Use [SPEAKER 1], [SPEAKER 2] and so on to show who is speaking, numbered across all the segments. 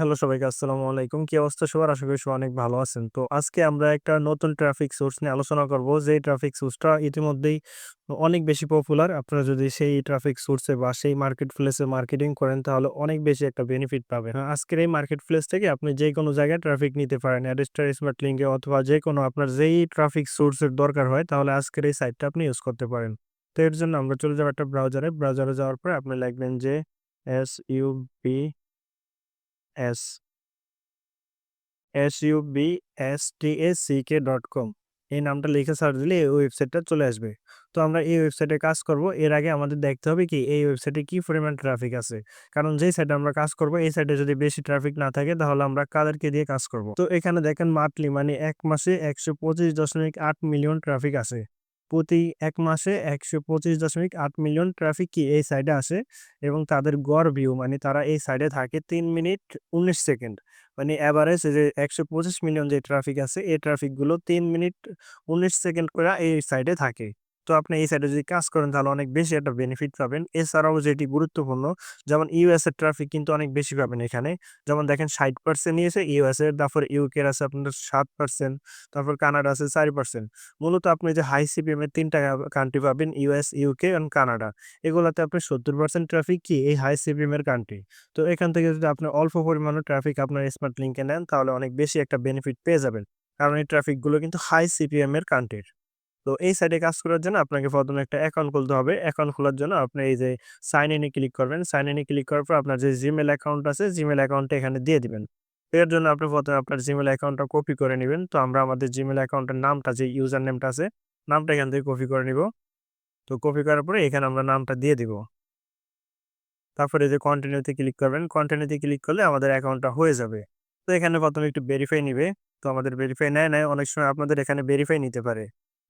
[SPEAKER 1] Hello সবাইকে আসসালামু আলাইকুম। কি অবস্থা সবার? আশা করি সবাই অনেক ভালো আছেন। তো আজকে আমরা একটা নতুন ট্রাফিক সোর্স নিয়ে আলোচনা করব। যেই ট্রাফিক সোর্সটা ইতিমধ্যেই অনেক বেশি পপুলার। আপনারা যদি সেই ট্রাফিক সোর্সে বা সেই মার্কেট প্লেসে মার্কেটিং করেন তাহলে অনেক বেশি একটা বেনিফিট পাবেন। আজকের এই মার্কেট প্লেস থেকে আপনি যেকোনো জায়গায় ট্রাফিক নিতে পারেন। অ্যাডস্টার, স্মার্ট লিংকে অথবা যেকোনো আপনার যেই ট্রাফিক সোর্স এর দরকার হয় তাহলে আজকের এই সাইটটা আপনি ইউজ করতে পারেন। তো এর জন্য আমরা চলে যাব একটা ব্রাউজারে। ব্রাউজারে যাওয়ার পরে আপনি লিখবেন যে SUBS substack.com এই নামটা লিখে সার্চ দিলে এই ওয়েবসাইটটা চলে আসবে। তো আমরা এই ওয়েবসাইটে কাজ করব। এর আগে আমাদের দেখতে হবে কি এই ওয়েবসাইটে কি পরিমাণ ট্রাফিক আছে। কারণ যেই সাইটে আমরা কাজ করব এই সাইটে যদি বেশি ট্রাফিক না থাকে তাহলে আমরা কাদেরকে দিয়ে কাজ করব। তো এখানে দেখেন মান্থলি মানে ১ মাসে ১২৫.৮ মিলিয়ন ট্রাফিক আছে। প্রতি ১ মাসে ১২৫.৮ মিলিয়ন ট্রাফিক কি এই সাইটে আসে এবং তাদের গড় ভিউ মানে তারা এই সাইটে থাকে ৩ মিনিট ১৯ সেকেন্ড। মানে এভারেজ এই যে ১২৫ মিলিয়ন যে ট্রাফিক আছে, এই ট্রাফিক গুলো ৩ মিনিট ১৯ সেকেন্ড কইরা এই সাইডে থাকে। তো আপনি এই সাইডে যদি কাজ করেন তাহলে অনেক বেশি একটা বেনিফিট পাবেন। এছাড়াও যেটি গুরুত্বপূর্ণ যেমন ইউএস এর ট্রাফিক কিন্তু অনেক বেশি পাবেন এখানে। যেমন দেখেন ৬০% নিয়েছে ইউএস এর, তারপর ইউকে এর আছে আপনার ৭%, তারপর কানাডা আছে ৪%। মূলত আপনি যে হাই সিপিএম এর ৩ টা কান্ট্রি পাবেন ইউএস, ইউকে এন্ড কানাডা। এগুলাতে আপনি ৭০% ট্রাফিক কি এই হাই সিপিএম এর কান্ট্রি। তো এখান থেকে যদি আপনি অল্প পরিমাণে ট্রাফিক আপনার স্মার্ট লিংকে নেন তাহলে অনেক বেশি একটা বেনিফিট পেয়ে যাবেন। কারণ এই ট্রাফিক গুলো কিন্তু হাই সিপিএম এর কান্ট্রির। তো এই সাইটে কাজ করার জন্য আপনাকে ১ম এ একটা অ্যাকাউন্ট খুলতে হবে। অ্যাকাউন্ট খোলার জন্য আপনি এই যে সাইন ইন এ ক্লিক করবেন। সাইন ইন এ ক্লিক করার পর আপনার যে জিমেইল অ্যাকাউন্ট আছে, জিমেইল অ্যাকাউন্টটা এখানে দিয়ে দিবেন। এর জন্য আপনি ১ম এ আপনার জিমেইল অ্যাকাউন্টটা কপি করে নিবেন। তো আমরা আমাদের জিমেইল অ্যাকাউন্টের নামটা যে ইউজার নেমটা আছে, নামটা এখান থেকে কপি করে নিব। তো কপি করার পরে এখানে আমরা নামটা দিয়ে দিব। তারপরে এই যে কন্টিনিউ তে ক্লিক করবেন। কন্টিনিউ তে ক্লিক করলে আমাদের অ্যাকাউন্টটা হয়ে যাবে। তো এখানে ১ম এ একটু ভেরিফাই নিবে। তো আমাদের ভেরিফাই নেয় নাই। অনেক সময় আপনাদের এখানে ভেরিফাই নিতে পারে।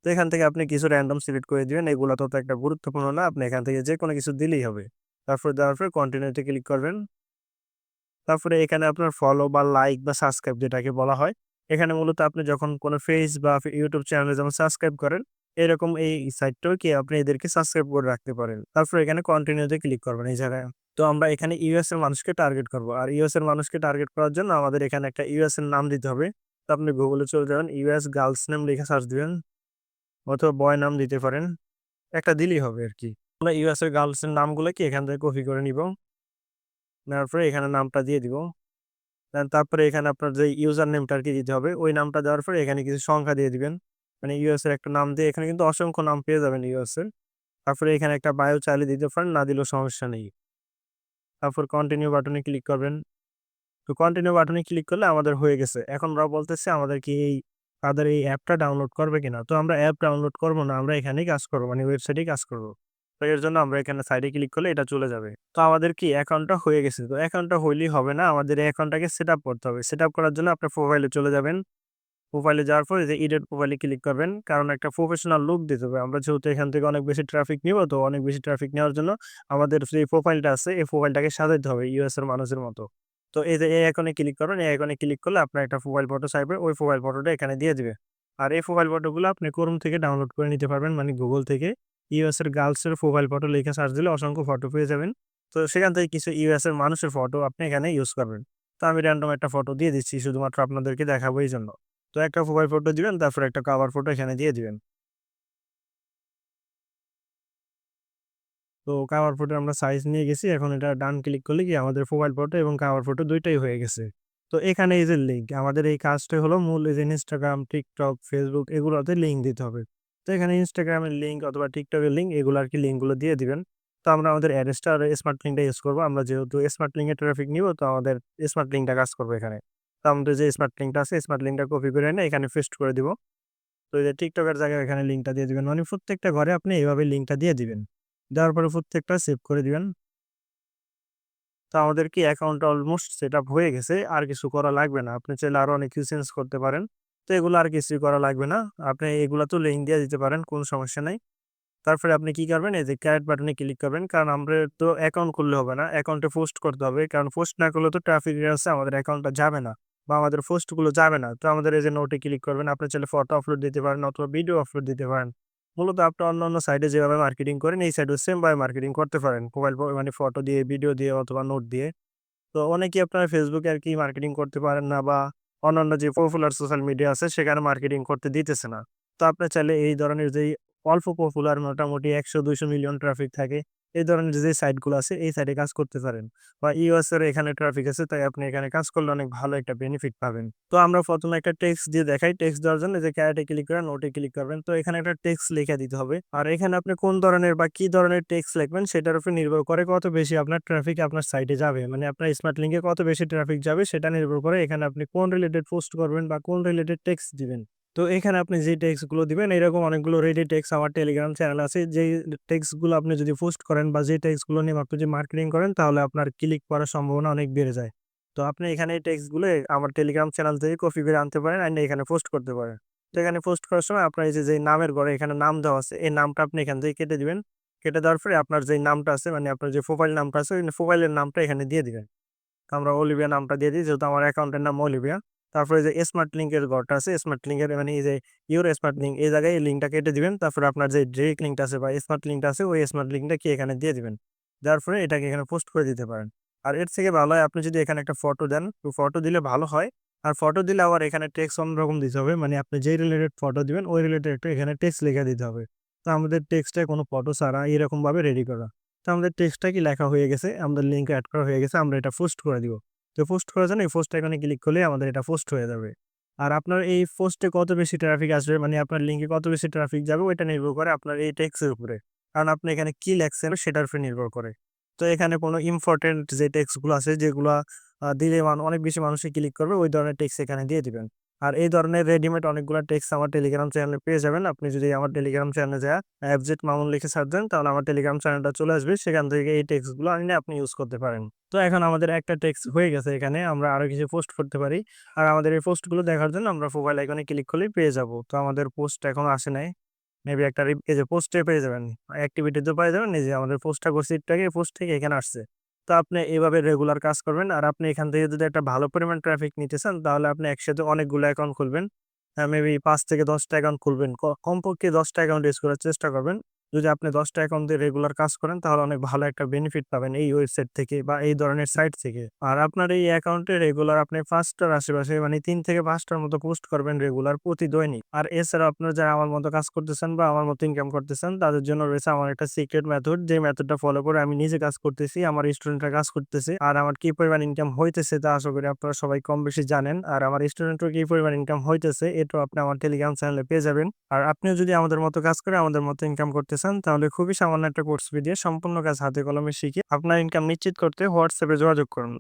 [SPEAKER 1] তো এখান থেকে আপনি কিছু র‍্যান্ডম সিলেক্ট করে দিবেন। এগুলা তত একটা গুরুত্বপূর্ণ না। আপনি এখান থেকে যেকোনো কিছু দিলেই হবে। তারপর দেওয়ার পরে কন্টিনিউ তে ক্লিক করবেন। তারপরে এখানে আপনার ফলো বা লাইক বা সাবস্ক্রাইব যেটাকে বলা হয়। এখানে মূলত আপনি যখন কোনো পেজ বা YouTube চ্যানেলে যেমন সাবস্ক্রাইব করেন, এরকম এই সাইটটাও কি আপনি এদেরকে সাবস্ক্রাইব করে রাখতে পারেন। তারপর এখানে কন্টিনিউ তে ক্লিক করবেন এই জায়গায়। তো আমরা এখানে ইউএস এর মানুষকে টার্গেট করব। আর ইউএস এর মানুষকে টার্গেট করার জন্য আমাদের এখানে একটা ইউএস এর নাম দিতে হবে। তো আপনি গুগলে চলে যাবেন, ইউএস গার্লস নেম লিখে সার্চ দিবেন অথবা বয় নাম দিতে পারেন। একটা দিলেই হবে আরকি। আমরা ইউএস এর গার্লস এর নামগুলো কি এখান থেকে কপি করে নিব। নেওয়ার পরে এখানে নামটা দিয়ে দিব। তারপরে এখানে আপনার যে ইউজার নেমটা আরকি দিতে হবে। ওই নামটা দেওয়ার পরে এখানে কিছু সংখ্যা দিয়ে দিবেন। মানে ইউএস এর একটা নাম দিয়ে এখানে কিন্তু অসংখ্য নাম পেয়ে যাবেন ইউএস এর। তারপরে এখানে একটা বায়ো চাইলে দিতে পারেন, না দিলেও সমস্যা নেই। তারপর কন্টিনিউ বাটনে ক্লিক করবেন। তো কন্টিনিউ বাটনে ক্লিক করলে আমাদের হয়ে গেছে। এখন ওরা বলতেছে আমাদের কি তাদের এই অ্যাপটা ডাউনলোড করবে কিনা? তো আমরা অ্যাপ ডাউনলোড করব না। আমরা এখানেই কাজ করব। মানে ওয়েবসাইটেই কাজ করব। তো এর জন্য আমরা এখানে সাইডে ক্লিক করলে এটা চলে যাবে। তো আমাদের কি অ্যাকাউন্টটা হয়ে গেছে। তো অ্যাকাউন্টটা হইলেই হবে না। আমাদের এই অ্যাকাউন্টটাকে সেটআপ করতে হবে। সেটআপ করার জন্য আপনার প্রোফাইলে চলে যাবেন। প্রোফাইলে যাওয়ার পর এই যে এডিট প্রোফাইলে ক্লিক করবেন। কারণ একটা প্রফেশনাল লুক দিতে হবে। আমরা যেহেতু এখান থেকে অনেক বেশি ট্রাফিক নিবো, তো অনেক বেশি ট্রাফিক নেওয়ার জন্য আমাদের যে প্রোফাইলটা আছে, এই প্রোফাইলটাকে সাজাইতে হবে ইউএস এর মানুষের মতো। তো এই যে এই আইকনে ক্লিক করবেন। এই আইকনে ক্লিক করলে আপনার একটা প্রোফাইল ফটো চাইবে। ওই প্রোফাইল ফটোটা এখানে দিয়ে দিবে। আর এই প্রোফাইল ফটোগুলো আপনি ক্রোম থেকে ডাউনলোড করে নিতে পারবেন। মানে গুগল থেকে ইউএস এর গার্লস এর প্রোফাইল ফটো লিখে সার্চ দিলে অসংখ্য ফটো পেয়ে যাবেন। তো সেখান থেকে কিছু ইউএস এর মানুষের ফটো আপনি এখানে ইউজ করবেন। তো আমি র‍্যান্ডম একটা ফটো দিয়ে দিচ্ছি শুধুমাত্র আপনাদেরকে দেখাবো এইজন্য। তো একটা প্রোফাইল ফটো দিবেন, তারপরে একটা কভার ফটো এখানে দিয়ে দিবেন। তো কভার ফটোর আমরা সাইজ নিয়ে গেছি। এখন এটা ডান ক্লিক করলে কি আমাদের প্রোফাইল ফটো এবং কভার ফটো ২ টাই হয়ে গেছে। তো এখানে এই যে লিঙ্ক, আমাদের এই কাজটা হলো মূল এই যে Instagram, TikTok, Facebook এগুলোতে লিঙ্ক দিতে হবে। তো এখানে Instagram এর লিঙ্ক অথবা TikTok এর লিঙ্ক এগুলো আরকি লিঙ্কগুলো দিয়ে দিবেন। তো আমরা আমাদের অ্যাড্রেসটা আর স্মার্ট লিংকটা ইউজ করব। আমরা যেহেতু স্মার্ট লিংক এর ট্রাফিক নিব তো আমাদের স্মার্ট লিংকটা কাজ করবে এখানে। তো আমাদের যে স্মার্ট লিংকটা আছে স্মার্ট লিংকটা কপি করে এনে এখানে পেস্ট করে দিব। তো এই যে TikTok এর জায়গায় এখানে লিঙ্কটা দিয়ে দিবেন। মানে প্রত্যেকটা ঘরে আপনি এভাবে লিঙ্কটা দিয়ে দিবেন। দেওয়ার পরে প্রত্যেকটা সেভ করে দিবেন। তো আমাদের কি অ্যাকাউন্টটা অলমোস্ট সেটআপ হয়ে গেছে। আর কিছু করা লাগবে না। আপনি চাইলে আরো অনেক কিছু চেঞ্জ করতে পারেন। তো এগুলো আর কিছুই করা লাগবে না। আপনি এগুলা তো লিঙ্ক দিয়ে দিতে পারেন, কোন সমস্যা নাই। তারপরে আপনি কি করবেন? এই যে ক্রিয়েট বাটনে ক্লিক করবেন। কারণ আমরা তো অ্যাকাউন্ট খুললে হবে না। অ্যাকাউন্টে পোস্ট করতে হবে। কারণ পোস্ট না করলে তো ট্রাফিক এর আছে আমাদের অ্যাকাউন্টটা যাবে না বা আমাদের পোস্ট গুলো যাবে না। তো আমাদের এই যে নোটে ক্লিক করবেন। আপনি চাইলে ফটো আপলোড দিতে পারেন অথবা ভিডিও আপলোড দিতে পারেন। মূলত আপনি অন্যান্য সাইটে যেভাবে মার্কেটিং করেন এই সাইটেও সেম ভাবে মার্কেটিং করতে পারেন। মোবাইল মানে ফটো দিয়ে, ভিডিও দিয়ে অথবা নোট দিয়ে। তো অনেকেই আপনারা Facebook এ আরকি মার্কেটিং করতে পারেন না বা অন্যান্য যে পপুলার সোশ্যাল মিডিয়া আছে সেখানে মার্কেটিং করতে দিতেছে না। তো আপনি চাইলে এই ধরনের যেই অল্প পপুলার মোটামুটি ১০০-২০০ মিলিয়ন ট্রাফিক থাকে, এই ধরনের যে সাইট গুলো আছে এই সাইটে কাজ করতে পারেন। বা ইউএস এর এখানে ট্রাফিক আছে তাই আপনি এখানে কাজ করলে অনেক ভালো একটা বেনিফিট পাবেন। তো আমরা ১ম এ একটা টেক্সট দিয়ে দেখাই। টেক্সট দেওয়ার জন্য যে ক্যারেটে ক্লিক করেন, ওতে ক্লিক করবেন। তো এখানে একটা টেক্সট লিখে দিতে হবে। আর এখানে আপনি কোন ধরনের বা কি ধরনের টেক্সট লিখবেন সেটার উপর নির্ভর করে কত বেশি আপনার ট্রাফিক আপনার সাইটে যাবে। মানে আপনার স্মার্ট লিঙ্কে কত বেশি ট্রাফিক যাবে সেটা নির্ভর করে এখানে আপনি কোন রিলেটেড পোস্ট করবেন বা কোন রিলেটেড টেক্সট দিবেন। তো এখানে আপনি যে টেক্সট গুলো দিবেন এরকম অনেকগুলো রেডি টেক্সট আমার টেলিগ্রাম চ্যানেল আছে। যেই টেক্সট গুলো আপনি যদি পোস্ট করেন বা যে টেক্সট গুলো নিয়ে আপনি যদি মার্কেটিং করেন তাহলে আপনার ক্লিক করার সম্ভাবনা অনেক বেড়ে যায়। তো আপনি এখানে এই টেক্সট গুলো আমার টেলিগ্রাম চ্যানেল থেকে কপি করে আনতে পারেন, আইনা এখানে পোস্ট করতে পারেন। তো এখানে পোস্ট করার সময় আপনার এই যে নামের ঘরে এখানে নাম দেওয়া আছে, এই নামটা আপনি এখান থেকে কেটে দিবেন। কেটে দেওয়ার পরে আপনার যেই নামটা আছে মানে আপনার যে প্রোফাইল নামটা আছে ওই প্রোফাইলের নামটা এখানে দিয়ে দিবেন। আমরা অলিভিয়া নামটা দিয়ে দিই যেহেতু আমার অ্যাকাউন্টের নাম অলিভিয়া। তারপরে যে স্মার্ট লিঙ্ক এর ঘরটা আছে, স্মার্ট লিঙ্ক এর মানে এই যে ইউর স্মার্ট লিঙ্ক এই জায়গায় এই লিঙ্কটা কেটে দিবেন। তারপরে আপনার যে ডিরেক্ট লিঙ্কটা আছে বা স্মার্ট লিঙ্কটা আছে ওই স্মার্ট লিঙ্কটা কি এখানে দিয়ে দিবেন। দেওয়ার পরে এটাকে এখানে পোস্ট করে দিতে পারেন। আর এর থেকে ভালো হয় আপনি যদি এখানে একটা ফটো দেন, তো ফটো দিলে ভালো হয়। আর ফটো দিলে আবার এখানে টেক্সট অন্যরকম দিতে হবে। মানে আপনি যেই রিলেটেড ফটো দিবেন ওই রিলেটেড একটা এখানে টেক্সট লিখে দিতে হবে। তো আমাদের টেক্সটটা কোনো ফটো ছাড়া এরকমভাবে রেডি করা। তো আমাদের টেক্সটটা কি লেখা হয়ে গেছে, আমাদের লিঙ্ক এড করা হয়ে গেছে। আমরা এটা পোস্ট করে দিব। তো পোস্ট করার জন্য এই পোস্ট আইকনে ক্লিক করলেই আমাদের এটা পোস্ট হয়ে যাবে। আর আপনার এই পোস্টে কত বেশি ট্রাফিক আসবে মানে আপনার লিঙ্কে কত বেশি ট্রাফিক যাবে ওইটা নির্ভর করে আপনার এই টেক্সটের উপরে। কারণ আপনি এখানে কি লেখছেন সেটার উপরে নির্ভর করে। তো এখানে কোনো ইম্পোর্টেন্ট যে টেক্সট গুলো আছে যেগুলা দিলে অনেক বেশি মানুষই ক্লিক করবে ওই ধরনের টেক্সট এখানে দিয়ে দিবেন। আর এই ধরনের রেডিমেড অনেকগুলা টেক্সট আমার টেলিগ্রাম চ্যানেলে পেয়ে যাবেন। আপনি যদি আমার টেলিগ্রাম চ্যানেলে যায়া এফজেড মামুন লিখে সার্চ দেন তাহলে আমার টেলিগ্রাম চ্যানেলটা চলে আসবে। সেখান থেকে এই টেক্সট গুলো আনিয়ে আপনি ইউজ করতে পারেন। তো এখন আমাদের একটা টেক্সট হয়ে গেছে এখানে। আমরা আরো কিছু পোস্ট করতে পারি। আর আমাদের এই পোস্টগুলো দেখার জন্য আমরা প্রোফাইল আইকনে ক্লিক করলেই পেয়ে যাবো। তো আমাদের পোস্ট এখনো আসে নাই। মেবি একটা এই যে পোস্টে পেয়ে যাবেন। অ্যাক্টিভিটিতেও পেয়ে যাবেন। এই যে আমাদের পোস্টটা করছি একটু আগে, পোস্ট থেকে এখানে আসছে। তো আপনি এভাবে রেগুলার কাজ করবেন। আর আপনি এখান থেকে যদি একটা ভালো পরিমাণ ট্রাফিক নিতে চান তাহলে আপনি একসাথে অনেকগুলো অ্যাকাউন্ট খুলবেন। মেবি ৫ থেকে ১০ টা অ্যাকাউন্ট খুলবেন। কমপক্ষে ১০ টা অ্যাকাউন্ট ইউজ করার চেষ্টা করবেন। যদি আপনি ১০ টা অ্যাকাউন্ট দিয়ে রেগুলার কাজ করেন তাহলে অনেক ভালো একটা বেনিফিট পাবেন এই ওয়েবসাইট থেকে বা এই ধরনের সাইট থেকে। আর আপনার এই অ্যাকাউন্টে রেগুলার আপনি ৫ টার আশেপাশে মানে ৩ থেকে ৫ টার মতো পোস্ট করবেন রেগুলার প্রতি দৈনিক। আর এছাড়াও আপনারা যারা আমার মতো কাজ করতেছেন বা আমার মতো ইনকাম করতেছেন তাদের জন্য রয়েছে আমার একটা সিক্রেট মেথড, যে মেথডটা ফলো করে আমি নিজে কাজ করতেছি, আমার স্টুডেন্টরা কাজ করতেছে। আর আমার কি পরিমাণ ইনকাম হইতেছে তা আশা করি আপনারা সবাই কম বেশি জানেন। আর আমার স্টুডেন্টরা কি পরিমাণ ইনকাম হইতেছে এটাও আপনি আমার টেলিগ্রাম চ্যানেলে পেয়ে যাবেন। আর আপনিও যদি আমাদের মতো কাজ করে আমাদের মতো ইনকাম করতে চান তাহলে খুবই সামান্য একটা কোর্স ফি দিয়ে সম্পূর্ণ কাজ হাতে কলমে শিখে আপনার ইনকাম নিশ্চিত করতে হোয়াটসঅ্যাপে যোগাযোগ করুন।